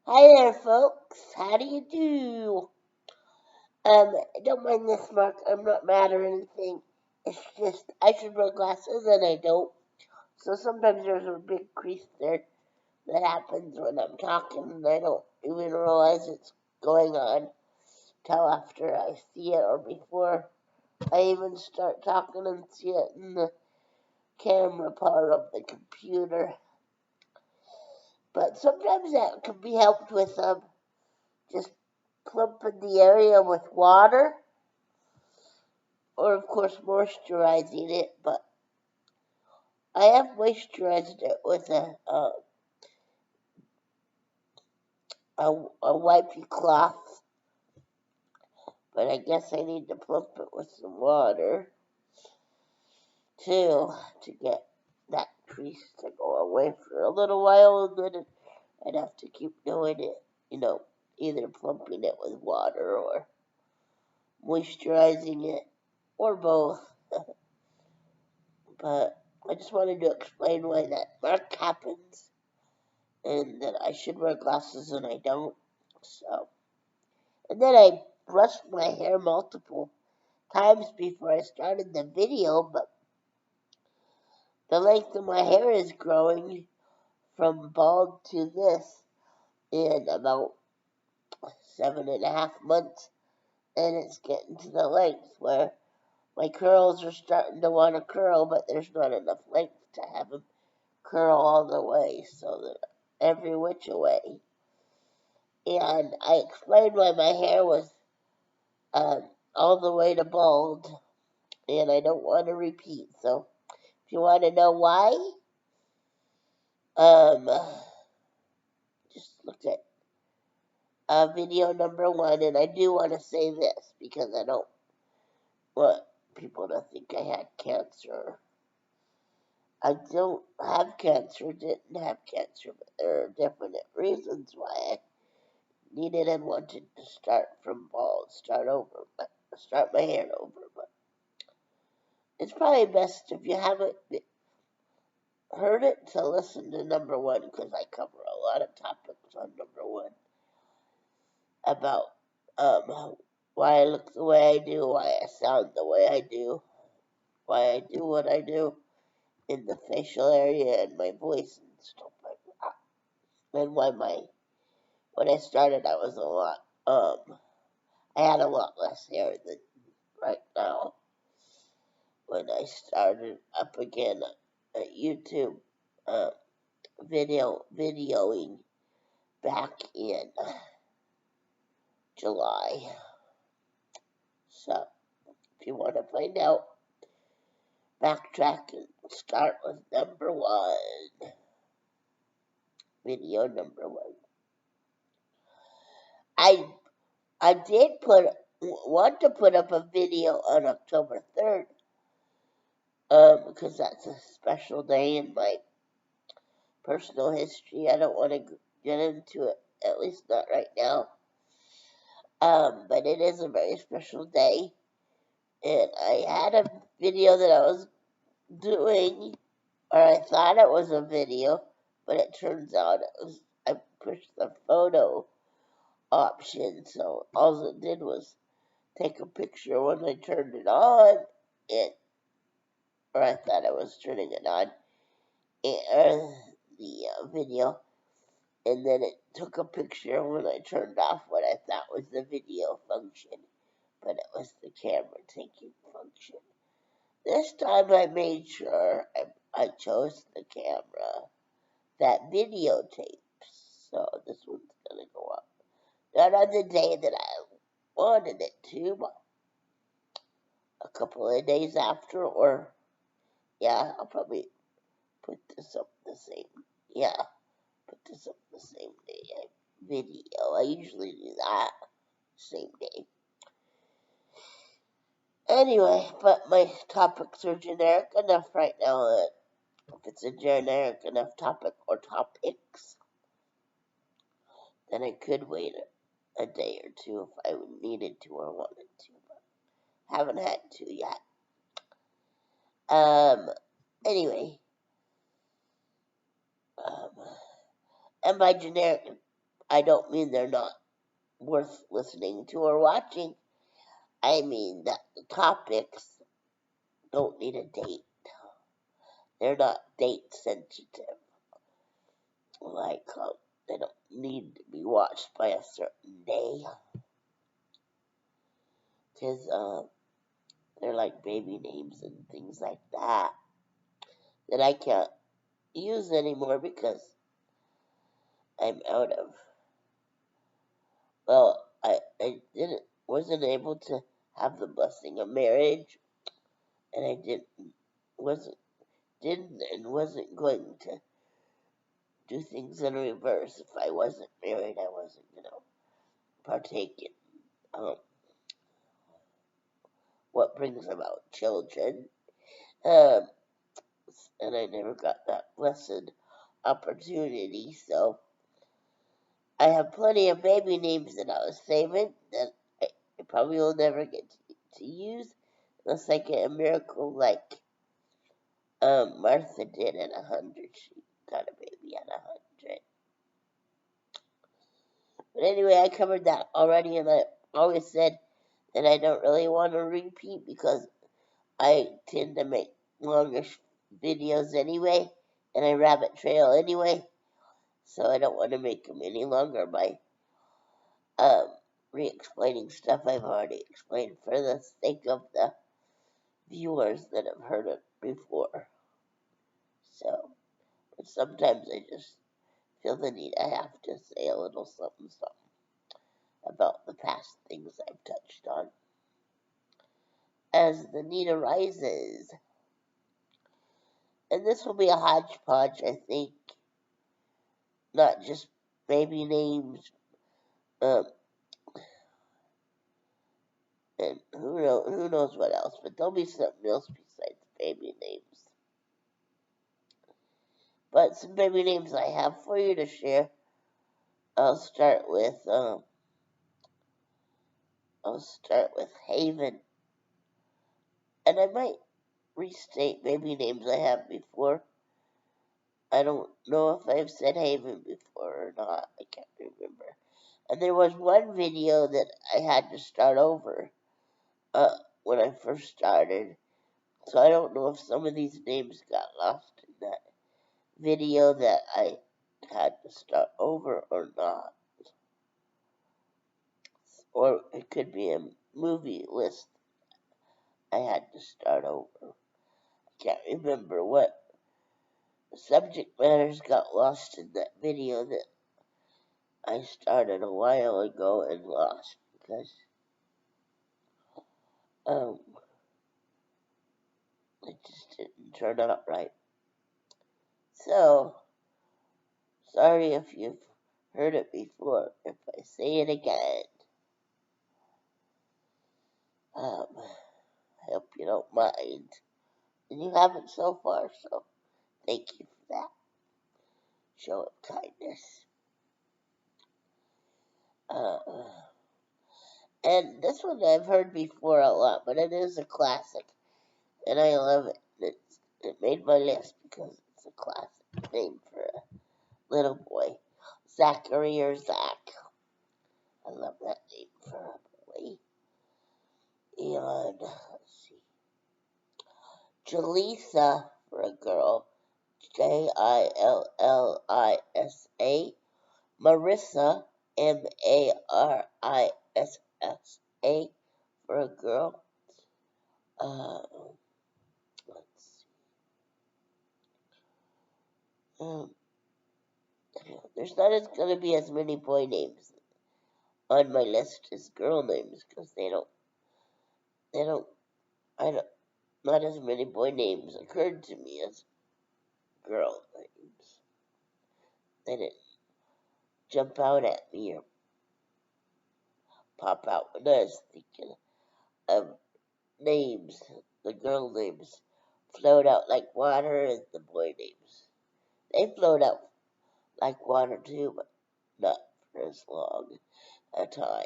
Hi there, folks. How do you do? Don't mind this, Mark. I'm not mad or anything. It's just I should wear glasses and I don't. So sometimes there's a big crease there that happens when I'm talking and I don't even realize it's going on till after I see it or before I even start talking and see it in the camera part of the computer. But sometimes that can be helped with just plumping the area with water or of course moisturizing it, but I have moisturized it with a wipey cloth, but I guess I need to plump it with some water too to get that crease to go away for a little while, and then I'd have to keep doing it, either plumping it with water or moisturizing it or both. But I just wanted to explain why that mark happens and that I should wear glasses and I don't. So, and then I brushed my hair multiple times before I started the video, but the length of my hair is growing from bald to this in about 7.5 months, and it's getting to the length where my curls are starting to want to curl, but there's not enough length to have them curl all the way, so they're every which way. And I explained why my hair was um, all the way to bald, and I don't want to repeat. So if you want to know why, um, just look at video number 1. And I do want to say this because I don't want people to think I had cancer. I don't have cancer, didn't have cancer, but there are definite reasons why I needed and wanted to start from bald, start my hair over. But it's probably best if you haven't heard it to listen to number 1 because I cover a lot of topics on number 1 about why I look the way I do, why I sound the way I do, why I do what I do in the facial area and my voice and stuff like that. And why when I started I was I had a lot less hair than right now when I started up again at YouTube videoing back in July. So if you want to find out, backtrack and start with number 1. Video number 1. I I did want to put up a video on October 3rd, because that's a special day in my personal history. I don't want to get into it, at least not right now. But it is a very special day, and I had a video that I was doing, or I thought it was a video, but it turns out I pushed the photo option, so all it did was take a picture when I turned it on, or I thought I was turning it on, or the video, and then it took a picture when I turned off what I thought was the video function, but it was the camera taking function. This time I made sure I chose the camera that videotapes, so this one's gonna go up. Not on the day that I wanted it to, but a couple of days after, or yeah, I'll probably put this up the same. Yeah, put this up the same day I video. I usually do that same day. Anyway, but my topics are generic enough right now that if it's a generic enough topic or topics, then I could wait a day or two if I needed to or wanted to, but haven't had to yet. Um, anyway, and by generic, I don't mean they're not worth listening to or watching. I mean that the topics don't need a date. They're not date sensitive. Like, they don't need to be watched by a certain day. Because they're like baby names and things like that I can't use anymore because I'm out of. Well, I wasn't able to have the blessing of marriage, and I wasn't going to do things in reverse. If I wasn't married, I wasn't gonna partake in what brings about children. Um, and I never got that blessed opportunity, so I have plenty of baby names that I was saving that I probably will never get to use unless I get a miracle like Martha did at 100. She got a baby at 100. But anyway, I covered that already, and I always said that I don't really want to repeat because I tend to make longer videos anyway, and I rabbit trail anyway, so I don't want to make them any longer by re-explaining stuff I've already explained for the sake of the viewers that have heard it before. So, but sometimes I just feel the need I have to say a little something about the past things I've touched on as the need arises. And this will be a hodgepodge, I think, not just baby names, and who knows what else, but there'll be something else besides baby names. But some baby names I have for you to share. I'll start with Haven, and I might restate baby names I have before. I don't know if I've said Haven before or not. I can't remember. And there was one video that I had to start over when I first started, so I don't know if some of these names got lost in that video that I had to start over or not. Or it could be a movie list I had to start over. I can't remember what subject matters got lost in that video that I started a while ago and lost because it just didn't turn out right. So, sorry if you've heard it before. If I say it again, I hope you don't mind. And you haven't so far, so thank you for that. Show of kindness. And this one I've heard before a lot, but it is a classic, and I love it. It made my list because it's a classic name for a little boy. Zachary or Zach. I love that name for a boy. And let's see. Jaleesa for a girl. Jillisa. Marissa. Marissa for a girl. Let's see. There's not going to be as many boy names on my list as girl names because not as many boy names occurred to me as girl names. They didn't jump out at me or pop out when I was thinking of names. The girl names flowed out like water, and the boy names, they flowed out like water too, but not for as long a time.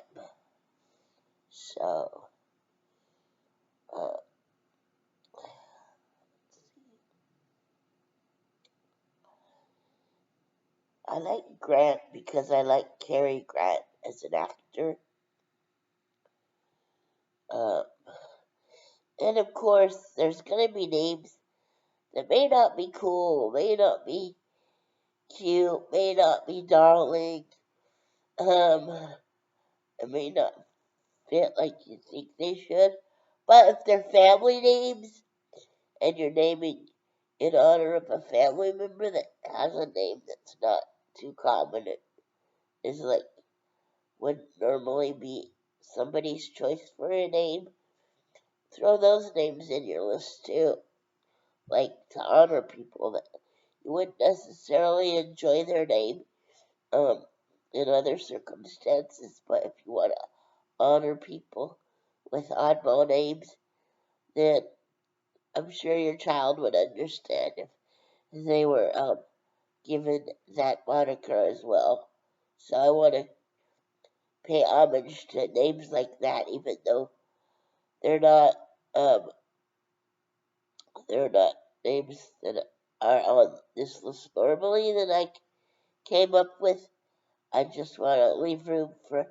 So, I like Grant because I like Cary Grant as an actor. Uh, and of course, there's gonna be names that may not be cool, may not be cute, may not be darling, um, it may not fit like you think they should. But if they're family names and you're naming in honor of a family member that has a name that's not too common, it is like would normally be somebody's choice for a name, throw those names in your list too. Like to honor people that you wouldn't necessarily enjoy their name um, in other circumstances, but if you want to honor people with oddball names, then I'm sure your child would understand if they were given that moniker as well. So I want to pay homage to names like that, even though they're not um, they're not names that are on this list normally that I came up with. I just want to leave room for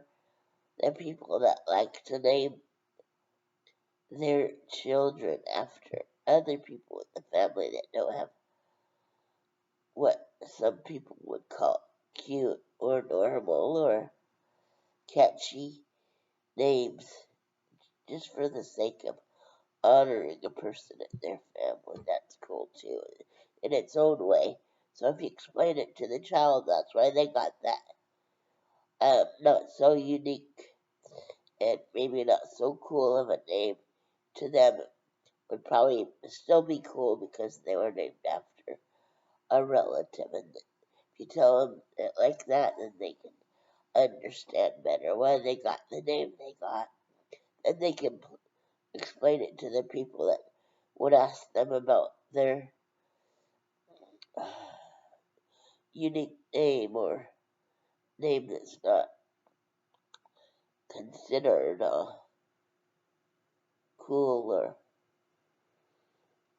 the people that like to name their children after other people in the family that don't have what some people would call cute or normal or catchy names just for the sake of honoring a person in their family. That's cool too, in its own way. So if you explain it to the child, that's why they got that. Not so unique and maybe not so cool of a name to them would probably still be cool because they were named after a relative. And if you tell them it like that, then they can understand better why they got the name they got. And they can explain it to the people that would ask them about their uh, unique name or name that's not considered cool or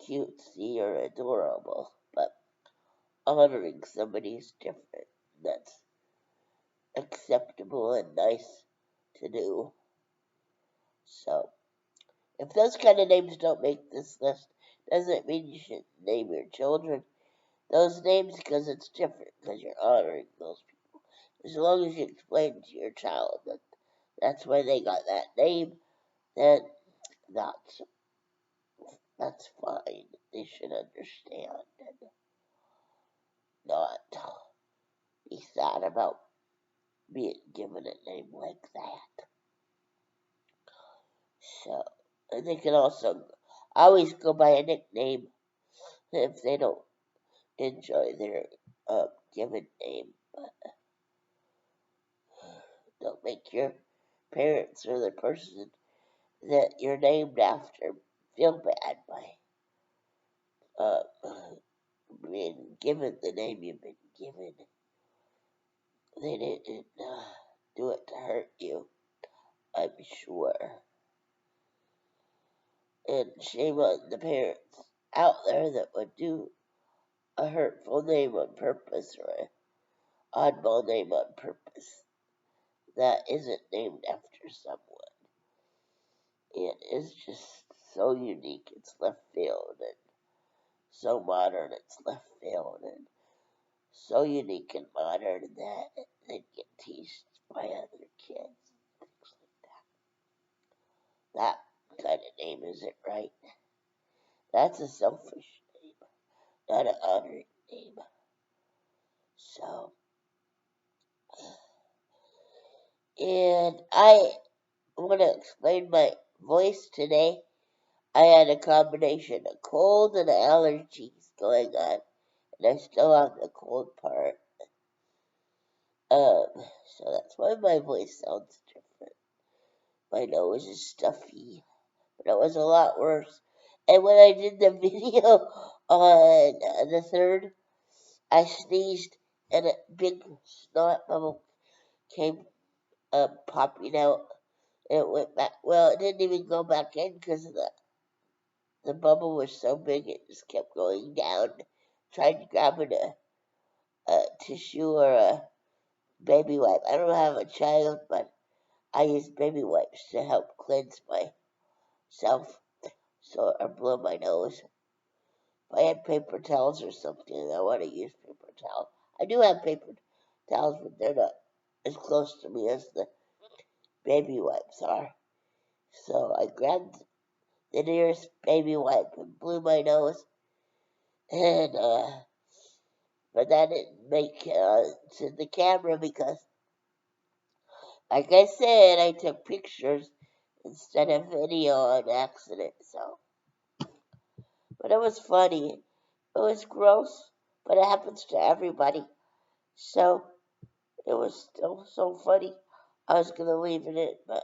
cutesy or adorable. But honoring somebody is different. That's acceptable and nice to do. So, if those kind of names don't make this list, doesn't mean you should name your children those names because it's different because you're honoring those people. As long as you explain to your child that that's why they got that name, then that's that's fine. They should understand and not be sad about being given a name like that. So, and they can also always go by a nickname if they don't enjoy their given name. But don't make your parents or the person that you're named after feel bad by uh, being given the name you've been given. They didn't do it to hurt you, I'm sure. And shame on the parents out there that would do a hurtful name on purpose or an oddball name on purpose that isn't named after someone. It is just so unique, it's left field, and so modern, it's left field, and so unique and modern that they get teased by other kids. Things like that. That kind of name isn't right. That's a selfish name, not an honoring name. So, and I want to explain my voice today. I had a combination of cold and allergies going on, and I still have the cold part. Um, so that's why my voice sounds different. My nose is stuffy, but it was a lot worse. And when I did the video on the 3rd, I sneezed and a big snot bubble came popping out. And it went back. Well, it didn't even go back in because the bubble was so big it just kept going down. Tried grabbing tissue or a baby wipe. I don't have a child, but I use baby wipes to help cleanse myself or blow my nose. If I had paper towels or something, I want to use paper towels. I do have paper towels, but they're not as close to me as the baby wipes are. So I grabbed the nearest baby wipe and blew my nose, and but that didn't make to the camera because, like I said, I took pictures instead of video on accident. So, but it was funny. It was gross, but it happens to everybody. So it was still so funny. I was gonna leave it in, but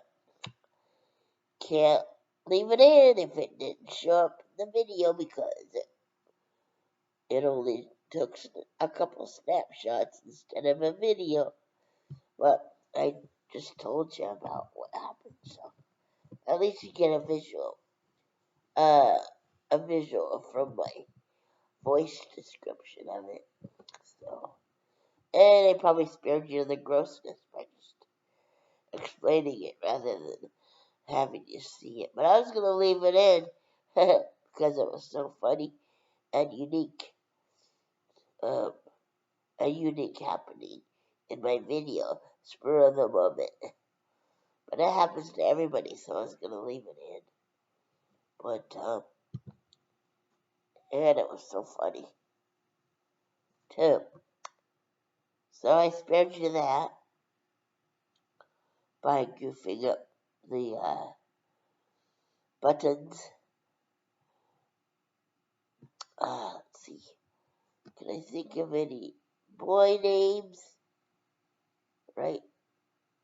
can't leave it in if it didn't show up in the video because it only took a couple snapshots instead of a video. But I just told you about what happened, so at least you get uh, a visual from my voice description of it. So, and I probably spared you the grossness by just explaining it rather than having you see it. But I was gonna leave it in because it was so funny and unique. Um, a unique happening in my video, spur of the moment. But it happens to everybody, so I was gonna leave it in. But and it was so funny too. So I spared you that by goofing up the buttons. Let's see. Can I think of any boy names right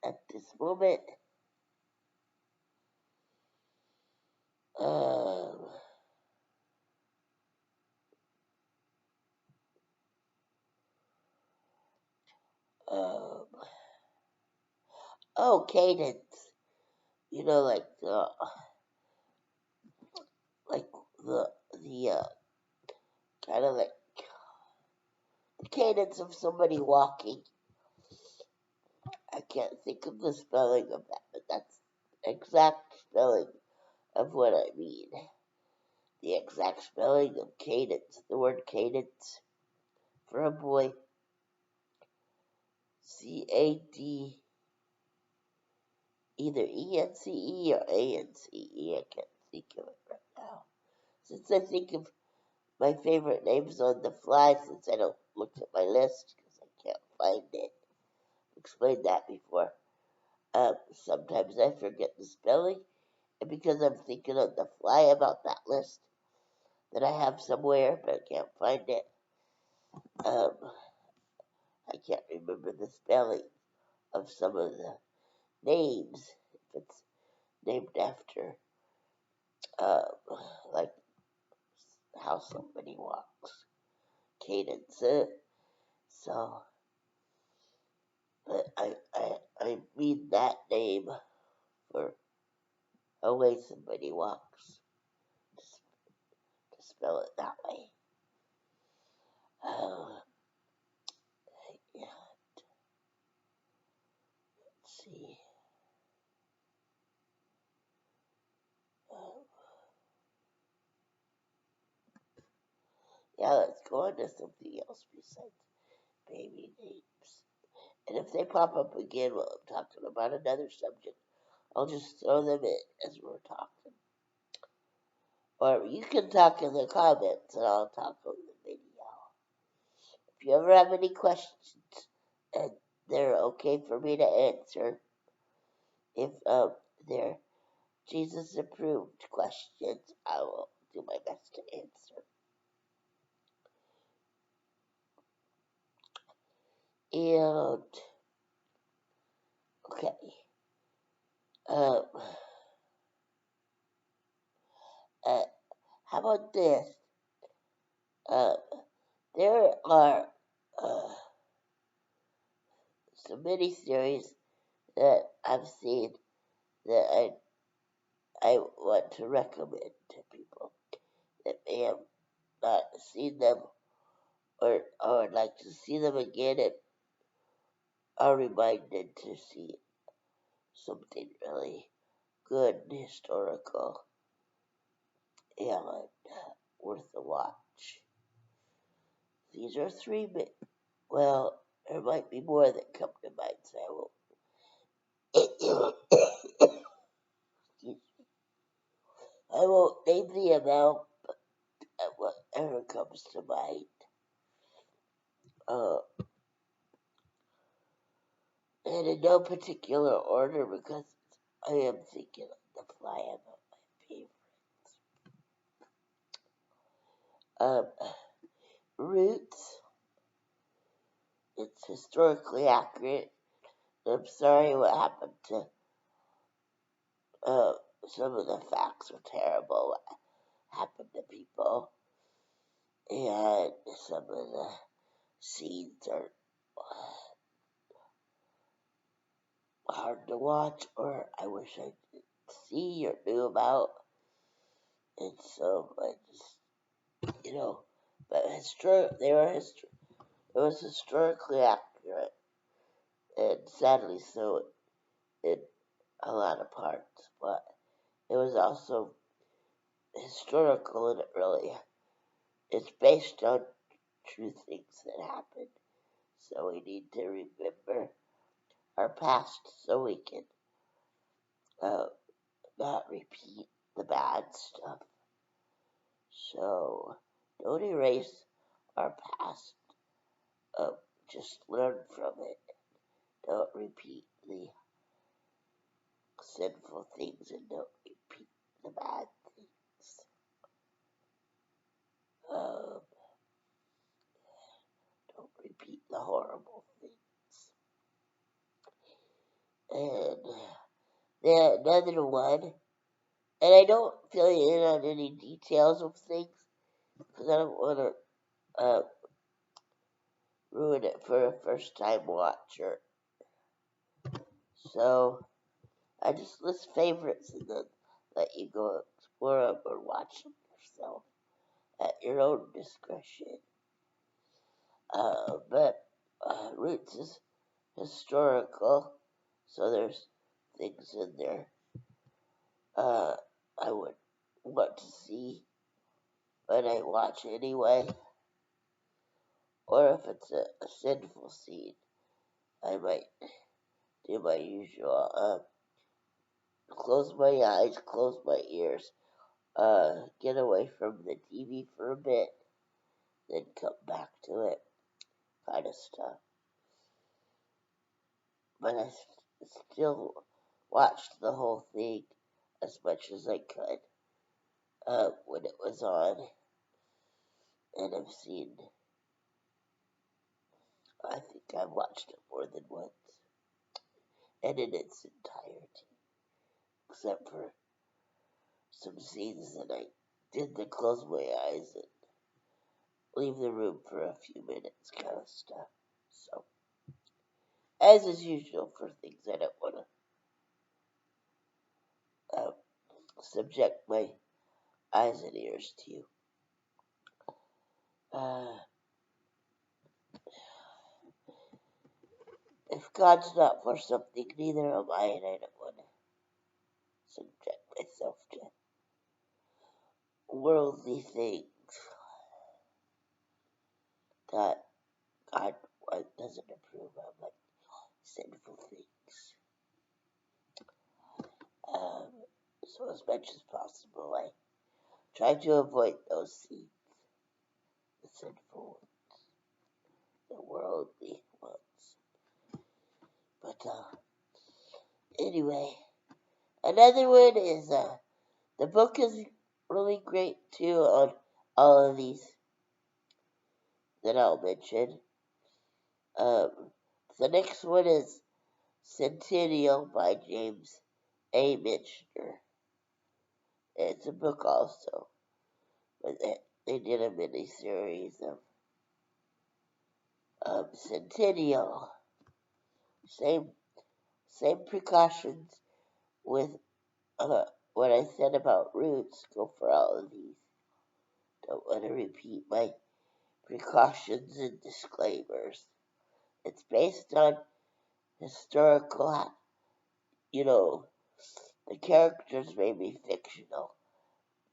at this moment? Um, um, oh, Cadence. You know, like the kind of like the cadence of somebody walking. I can't think of the spelling of that, but that's exact spelling of what I mean. The exact spelling of cadence. The word cadence for a boy. C-A-D, either E-N-C-E or A-N-C-E. I can't think of it right now. Since I think of my favorite names on the fly, since I don't look at my list because I can't find it. Explained that before. Sometimes I forget the spelling, and because I'm thinking on the fly about that list that I have somewhere, but I can't find it, um, I can't remember the spelling of some of the names. If it's named after, um, like how somebody walks, cadence. So, but I mean that name for a way somebody walks, to spell it that way. Yeah, let's see. Um, yeah, let's go on to something else besides baby names. And if they pop up again while I'm talking about another subject, I'll just throw them in as we're talking. Or you can talk in the comments and I'll talk on the video. If you ever have any questions and they're okay for me to answer, if they're Jesus approved questions, I will do my best to answer. And okay. Um, uh, how about this? Uh, there are some miniseries that I've seen that I want to recommend to people that may have not seen them or I would like to see them again, and are reminded to see something really good and historical and worth a watch. These are three, well, there might be more that come to mind, so I won't name the amount, but whatever comes to mind. Uh, and in no particular order, because I am thinking on the fly about my favorites. Roots, it's historically accurate. I'm sorry what happened to uh, some of the facts are terrible. What happened to people, and some of the scenes are hard to watch, or I wish I could see or knew about. And so I just, but it was historically accurate, and sadly so in a lot of parts. But it was also historical, and it's based on true things that happened. So we need to remember our past so we can uh, not repeat the bad stuff. So don't erase our past. Uh, just learn from it. Don't repeat the sinful things, and don't repeat the bad things. Um, don't repeat the horrible things. And then another one, and I don't fill you in on any details of things because I don't want to ruin it for a first time watcher. So I just list favorites and then let you go explore them or watch them yourself at your own discretion. But Roots is historical, so there's things in there I would want to see, but I watch anyway. Or if it's a sinful scene, I might do my usual close my eyes, close my ears, get away from the TV for a bit, then come back to it, kind of stuff. But I still watched the whole thing as much as I could when it was on, and I think I've watched it more than once, and in its entirety, except for some scenes that I did to close my eyes and leave the room for a few minutes, kind of stuff. So, as is usual for things I don't want to subject my eyes and ears to. Uh, if God's not for something, neither am I, and I don't want to subject myself to worldly things that God doesn't approve of, like sinful things. Um, so as much as possible, I try to avoid those scenes, the sinful ones, the worldly ones. But anyway, another one is the book is really great too on all of these that I'll mention. The next one is Centennial by James A. Michener. It's a book also, but they did a mini series of Centennial. Same precautions with what I said about Roots go for all of these. Don't want to repeat my precautions and disclaimers. It's based on historical, you know, the characters may be fictional,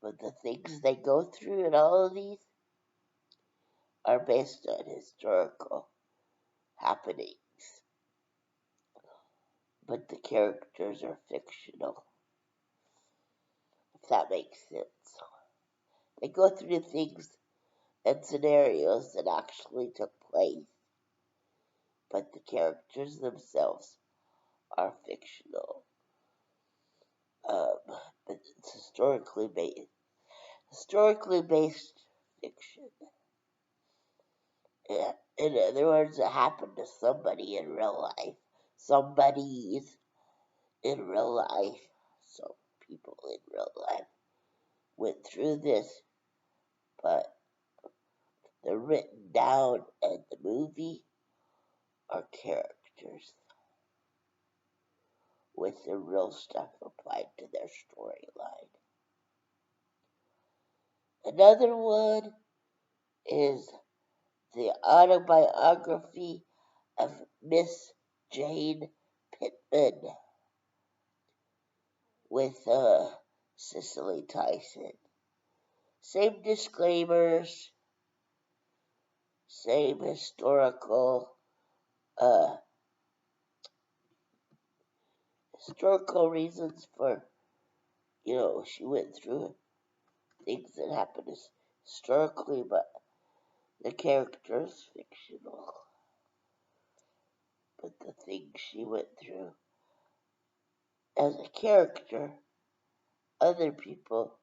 but the things they go through in all of these are based on historical happenings. But the characters are fictional, if that makes sense. They go through things and scenarios that actually took place, but the characters themselves are fictional. But it's historically based fiction. Yeah. In other words, it happened to somebody in real life. Somebody's in real life. So people in real life went through this, but the written down and the movie are characters with the real stuff applied to their storyline. Another one is the autobiography of Miss Jane Pittman with Cicely Tyson. Same disclaimers, same uh, historical reasons for, she went through things that happened historically, but the character's fictional. But the things she went through as a character, other people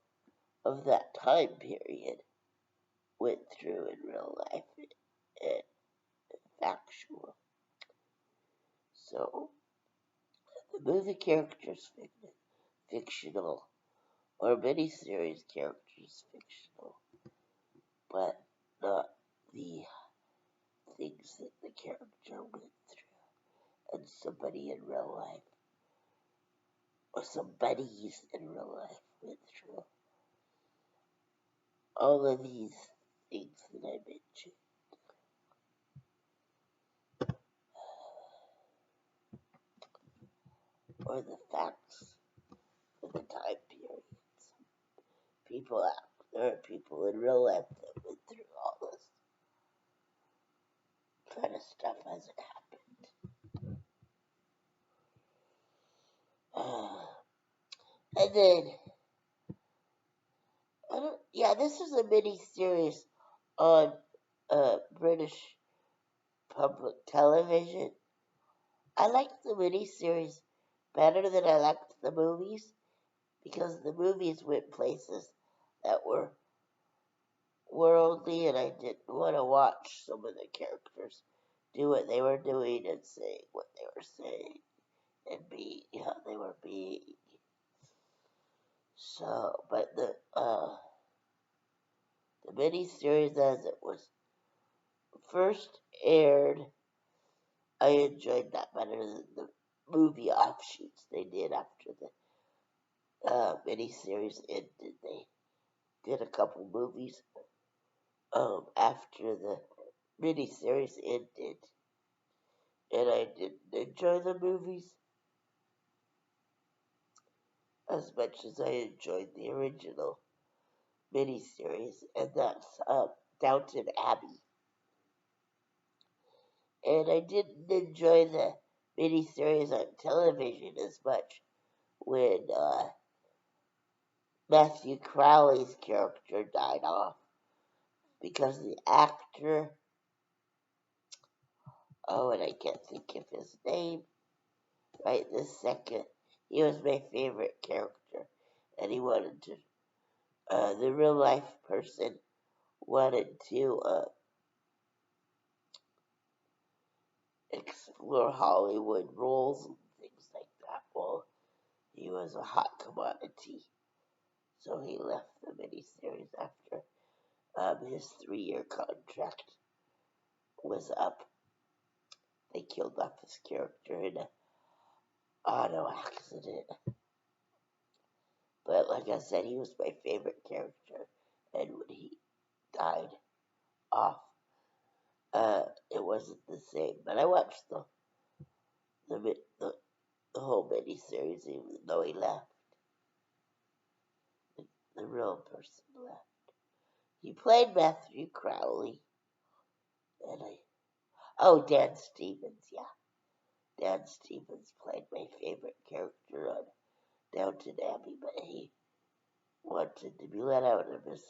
of that time period went through in real life and factual. So the movie characters fictional, or miniseries characters fictional, but not the things that the character went through and somebody in real life, or somebody's in real life went through. All of these things that I mentioned. Or the facts of the time periods. There are people in real life that went through all this kind of stuff as it happened. And then, this is a mini series on British public television. I liked the mini series better than I liked the movies because the movies went places that were worldly, and I didn't want to watch some of the characters do what they were doing and saying what they were saying and be how they were being. So, but the miniseries as it was first aired, I enjoyed that better than the movie offshoots they did after the miniseries ended. They did a couple movies after the miniseries ended, and I didn't enjoy the movies as much as I enjoyed the original miniseries, and that's Downton Abbey. And I didn't enjoy the miniseries on television as much when Matthew Crowley's character died off because the actor, and I can't think of his name right this second. He was my favorite character, and he wanted to. The real life person wanted to explore Hollywood roles and things like that. Well, he was a hot commodity, so he left the miniseries after his 3-year contract was up. They killed off his character in an auto accident. But like I said, he was my favorite character, and when he died off, It wasn't the same, but I watched the, the, the whole miniseries, even though he left. The real person left. He played Matthew Crowley, and Dan Stevens, yeah. Dan Stevens played my favorite character on Downton Abbey, but he wanted to be let out of his.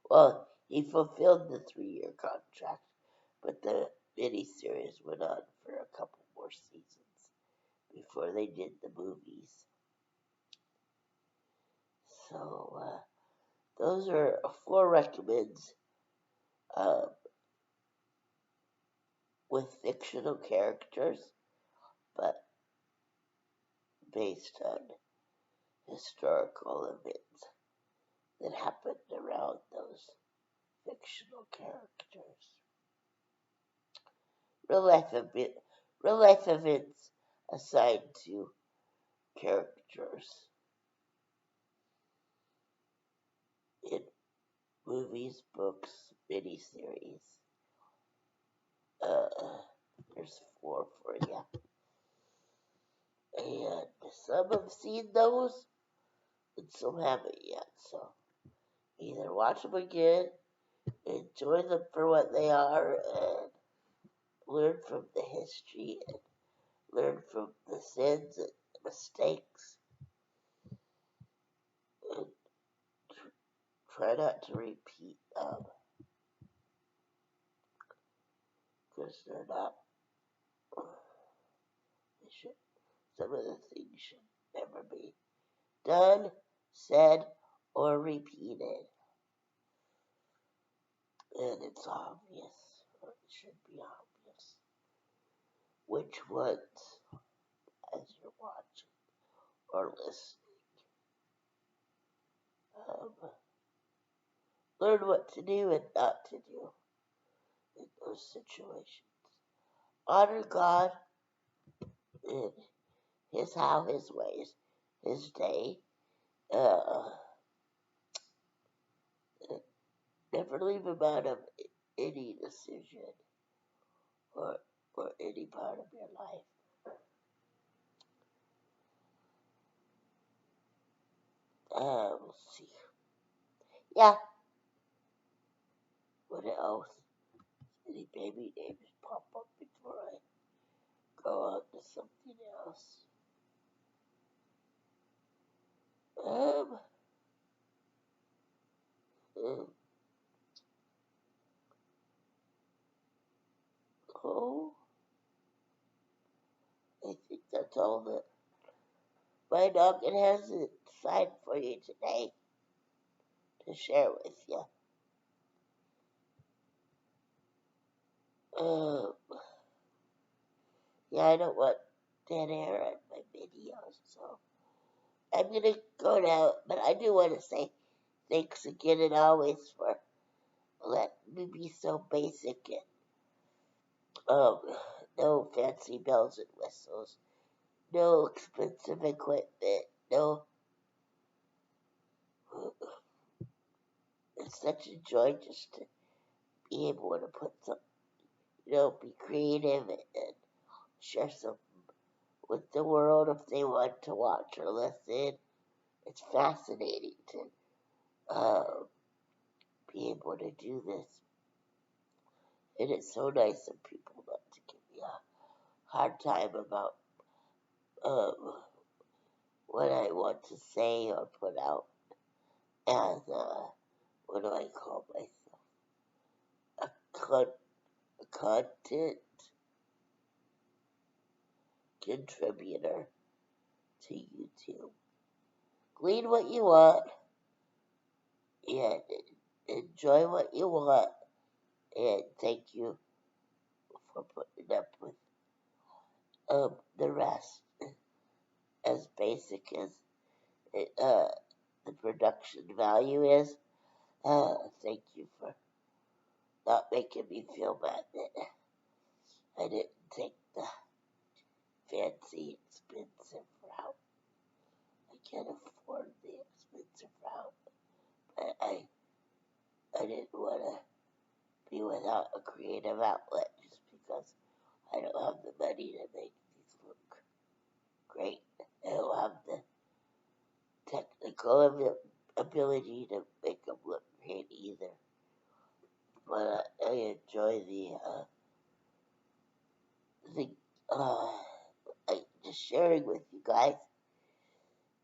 Well, he fulfilled the 3-year contract, but the miniseries went on for a couple more seasons before they did the movies. So those are 4 recommends with fictional characters, but based on historical events that happened around those fictional characters. Real life events assigned to characters in movies, books, miniseries. There's 4 for you. And some have seen those, and some haven't yet. So either watch them again, enjoy them for what they are, and learn from the history, and learn from the sins and the mistakes, and try not to repeat them, because they're not. Some of the things should never be done, said, or repeated. And it's obvious, or it should be obvious, which ones, as you're watching or listening. Learn what to do and not to do in those situations. Honor God in His how, His ways, His day. Never leave Him out of any decision or any part of your life. We'll see. Yeah. What else? Any baby names pop up before I go on to something else? Um, oh, I think that's all that my noggin has inside for you today to share with you. Um, yeah, I don't want dead air on my videos, so I'm gonna go now. But I do want to say thanks again and always for letting me be so basic and no fancy bells and whistles, no expensive equipment, no. It's such a joy just to be able to put some, be creative and share some with the world if they want to watch or listen. It's fascinating to be able to do this. And it's so nice of people not to give me a hard time about what I want to say or put out as what do I call myself? A content contributor to YouTube. Glean what you want and enjoy what you want, and thank you for putting up with the rest. As basic as the production value is, thank you for not making me feel bad that I didn't take the fancy, expensive route. I can't afford the expensive route, but I didn't want to be without a creative outlet just because I don't have the money to make these look great. I don't have the technical ability to make them look great either. But I enjoy the like just sharing with you guys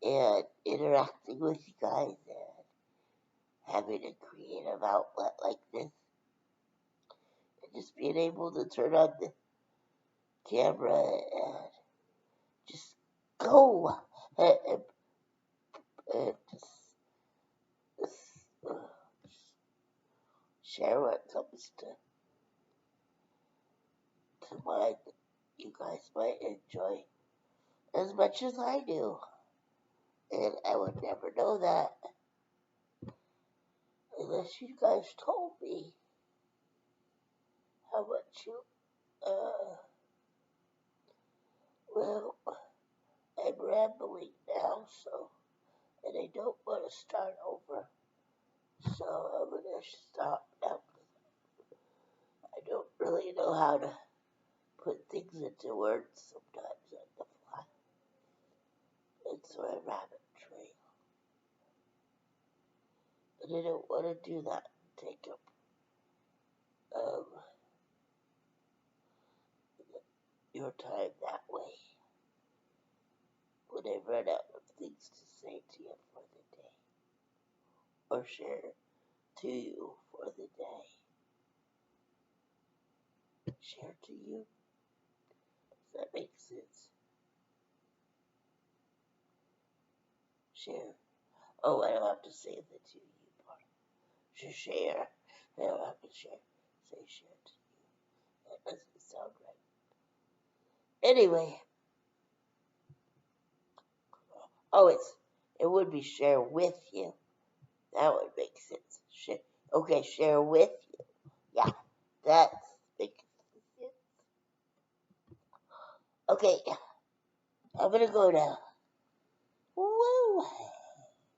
and interacting with you guys and having a creative outlet like this and just being able to turn on the camera and just go and just share what comes to mind that you guys might enjoy as much as I do. And I would never know that unless you guys told me how much you, well, I'm rambling now, so, and I don't want to start over, so I'm going to stop now. I don't really know how to put things into words sometimes on the fly. It's my rabbit trail. And I don't want to do that and take up your time that way when I run out of things to say to you for the day or share to you for the day. Share to you? Does that make sense? Share. Oh, I don't have to say the to you part. Share. I don't have to share. Say share to you. That doesn't sound right. Anyway. Oh, it would be share with you. That would make sense. Okay, share with you. Yeah, that's makes sense. Okay, I'm gonna go now. Woo!